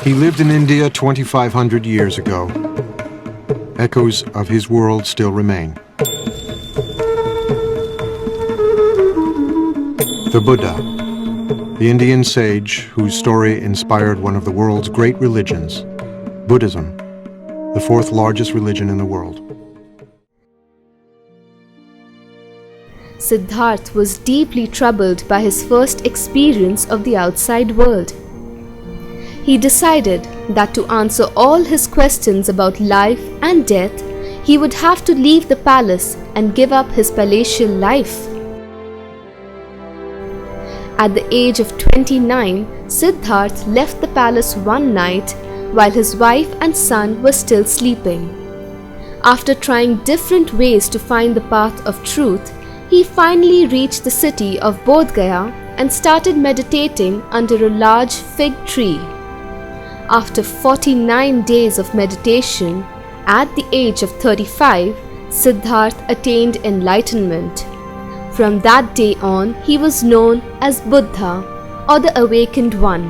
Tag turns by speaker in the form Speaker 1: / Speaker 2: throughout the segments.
Speaker 1: He lived in India 2,500 years ago. Echoes of his world still remain. The Buddha, the Indian sage whose story inspired one of the world's great religions, Buddhism, the fourth largest religion in the world.
Speaker 2: Siddhartha was deeply troubled by his first experience of the outside world. He decided that to answer all his questions about life and death, he would have to leave the palace and give up his palatial life. At the age of 29, Siddhartha left the palace one night while his wife and son were still sleeping. After trying different ways to find the path of truth, he finally reached the city of Bodh Gaya and started meditating under a large fig tree. After 49 days of meditation, at the age of 35, Siddhartha attained enlightenment. From that day on, he was known as Buddha, or the Awakened One,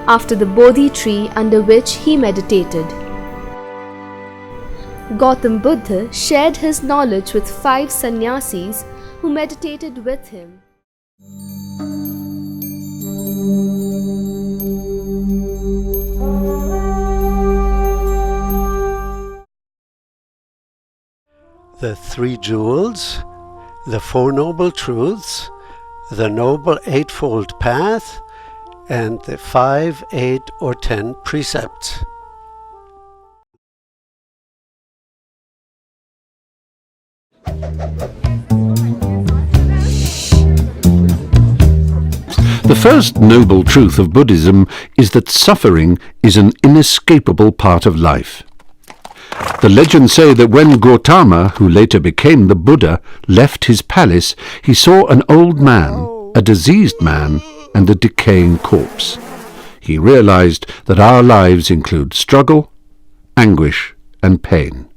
Speaker 2: after the Bodhi tree under which he meditated. Gautam Buddha shared his knowledge with 5 sannyasis who meditated with him.
Speaker 3: The Three Jewels, the Four Noble Truths, the Noble Eightfold Path, and the 5, 8, or 10 Precepts.
Speaker 4: The first noble truth of Buddhism is that suffering is an inescapable part of life. The legends say that when Gautama, who later became the Buddha, left his palace, he saw an old man, a diseased man, and a decaying corpse. He realized that our lives include struggle, anguish, and pain.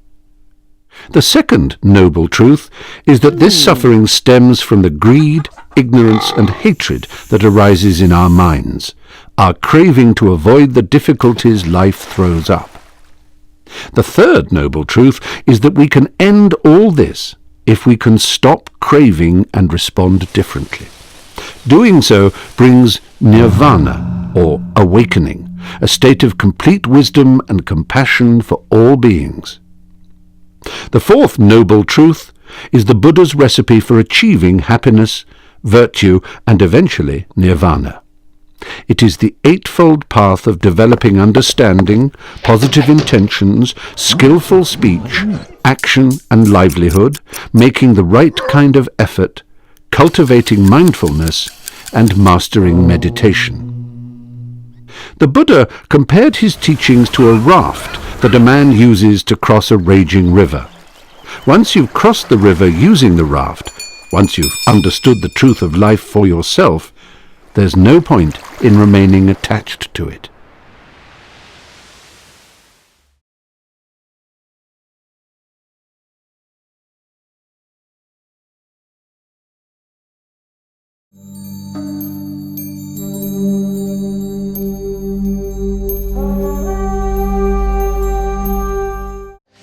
Speaker 4: The second noble truth is that this suffering stems from the greed, ignorance, and hatred that arises in our minds, our craving to avoid the difficulties life throws up. The third noble truth is that we can end all this if we can stop craving and respond differently. Doing so brings nirvana, or awakening, a state of complete wisdom and compassion for all beings. The fourth noble truth is the Buddha's recipe for achieving happiness, virtue, and eventually nirvana. It is the eightfold path of developing understanding, positive intentions, skillful speech, action and livelihood, making the right kind of effort, cultivating mindfulness, and mastering meditation. The Buddha compared his teachings to a raft that a man uses to cross a raging river. Once you've crossed the river using the raft, once you've understood the truth of life for yourself, there's no point in remaining attached to it.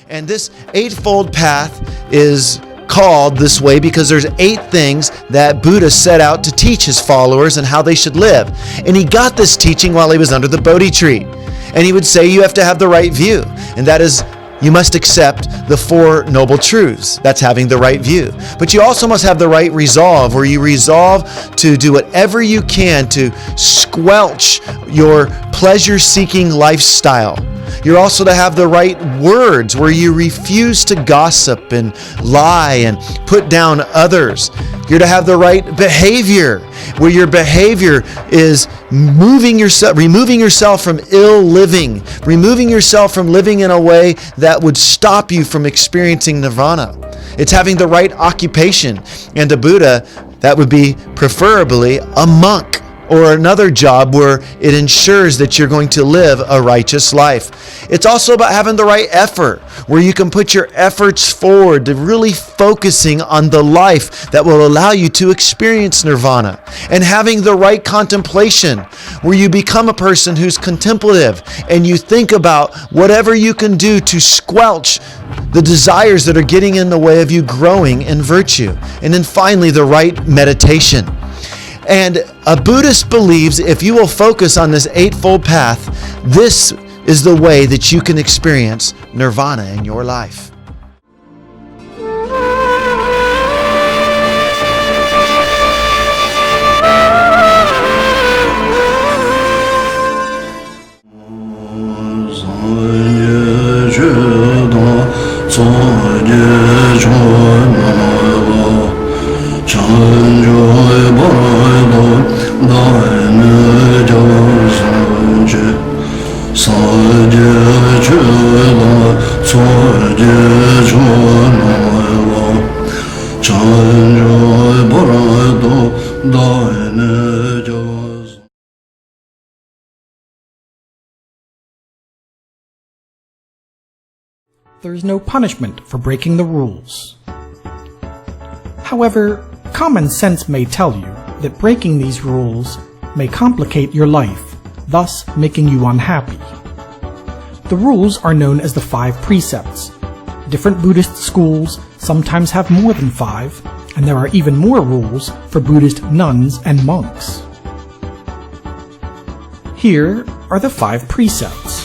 Speaker 5: And this eightfold path is called this way because there's 8 things that Buddha set out to teach his followers and how they should live. And he got this teaching while he was under the Bodhi tree. And he would say you have to have the right view. And that is, you must accept the 4 noble truths. That's having the right view. But you also must have the right resolve, where you resolve to do whatever you can to squelch your pleasure-seeking lifestyle. You're also to have the right words, where you refuse to gossip and lie and put down others. You're to have the right behavior, where your behavior is removing yourself from ill living, removing yourself from living in a way that would stop you from experiencing nirvana. It's having the right occupation. And to Buddha, that would be preferably a monk. or another job where it ensures that you're going to live a righteous life. It's also about having the right effort, where you can put your efforts forward to really focusing on the life that will allow you to experience nirvana, and having the right contemplation, where you become a person who's contemplative and you think about whatever you can do to squelch the desires that are getting in the way of you growing in virtue. And then finally, the right meditation. And a Buddhist believes if you will focus on this eightfold path, this is the way that you can experience nirvana in your life.
Speaker 6: There is no punishment for breaking the rules. However, common sense may tell you that breaking these rules may complicate your life, thus making you unhappy. The rules are known as the 5 precepts. Different Buddhist schools sometimes have more than 5, and there are even more rules for Buddhist nuns and monks. Here are the 5 precepts.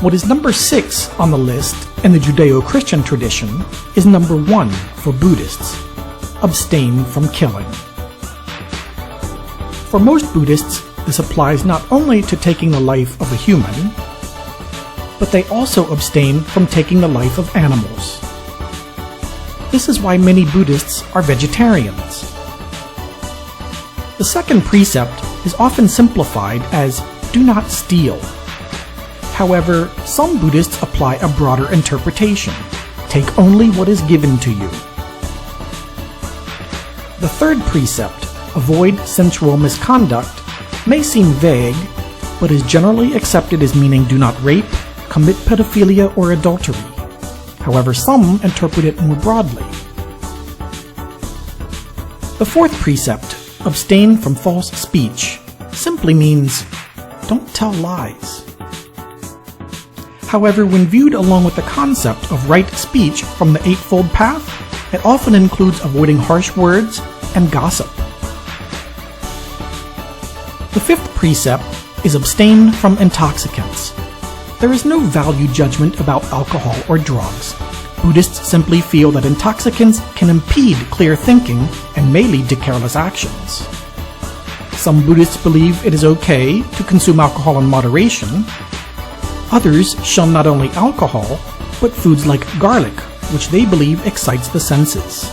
Speaker 6: What is number 6 on the list in the Judeo-Christian tradition is number 1 for Buddhists: abstain from killing. For most Buddhists, this applies not only to taking the life of a human, but they also abstain from taking the life of animals. This is why many Buddhists are vegetarians. The second precept is often simplified as "do not steal." However, some Buddhists apply a broader interpretation: take only what is given to you. The third precept, avoid sensual misconduct, may seem vague, but is generally accepted as meaning do not rape, commit pedophilia, or adultery. However, some interpret it more broadly. The fourth precept, abstain from false speech, simply means don't tell lies. However, when viewed along with the concept of right speech from the Eightfold Path, it often includes avoiding harsh words and gossip. The fifth precept is abstain from intoxicants. There is no value judgment about alcohol or drugs. Buddhists simply feel that intoxicants can impede clear thinking and may lead to careless actions. Some Buddhists believe it is okay to consume alcohol in moderation. Others shun not only alcohol, but foods like garlic, which they believe excites the senses.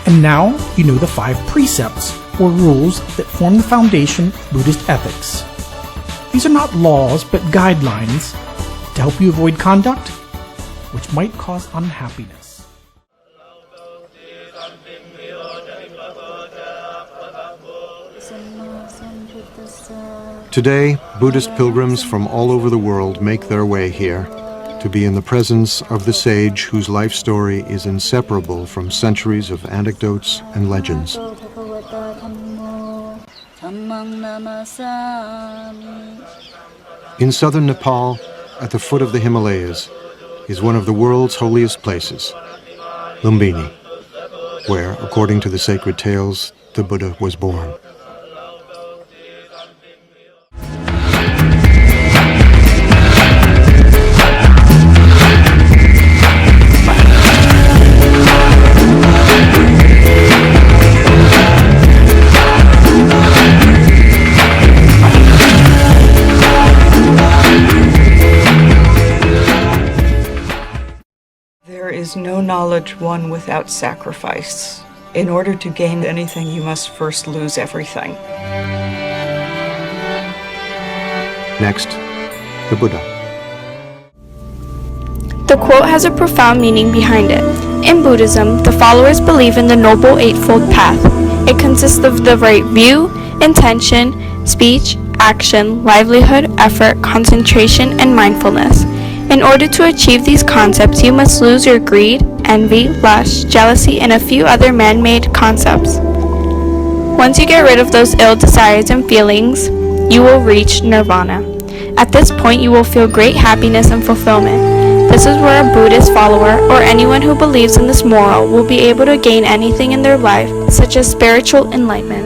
Speaker 6: And now you know the 5 precepts, or rules, that form the foundation of Buddhist ethics. These are not laws, but guidelines to help you avoid conduct which might cause unhappiness.
Speaker 1: Today, Buddhist pilgrims from all over the world make their way here to be in the presence of the sage whose life story is inseparable from centuries of anecdotes and legends. In southern Nepal, at the foot of the Himalayas, is one of the world's holiest places, Lumbini, where, according to the sacred tales, the Buddha was born.
Speaker 7: There is no knowledge won without sacrifice. In order to gain anything, you must first lose everything.
Speaker 1: Next, the Buddha.
Speaker 8: The quote has a profound meaning behind it. In Buddhism, the followers believe in the Noble Eightfold Path. It consists of the right view, intention, speech, action, livelihood, effort, concentration, and mindfulness. In order to achieve these concepts, you must lose your greed, envy, lust, jealousy, and a few other man-made concepts. Once you get rid of those ill desires and feelings, you will reach nirvana. At this point, you will feel great happiness and fulfillment. This is where a Buddhist follower, or anyone who believes in this moral, will be able to gain anything in their life, such as spiritual enlightenment.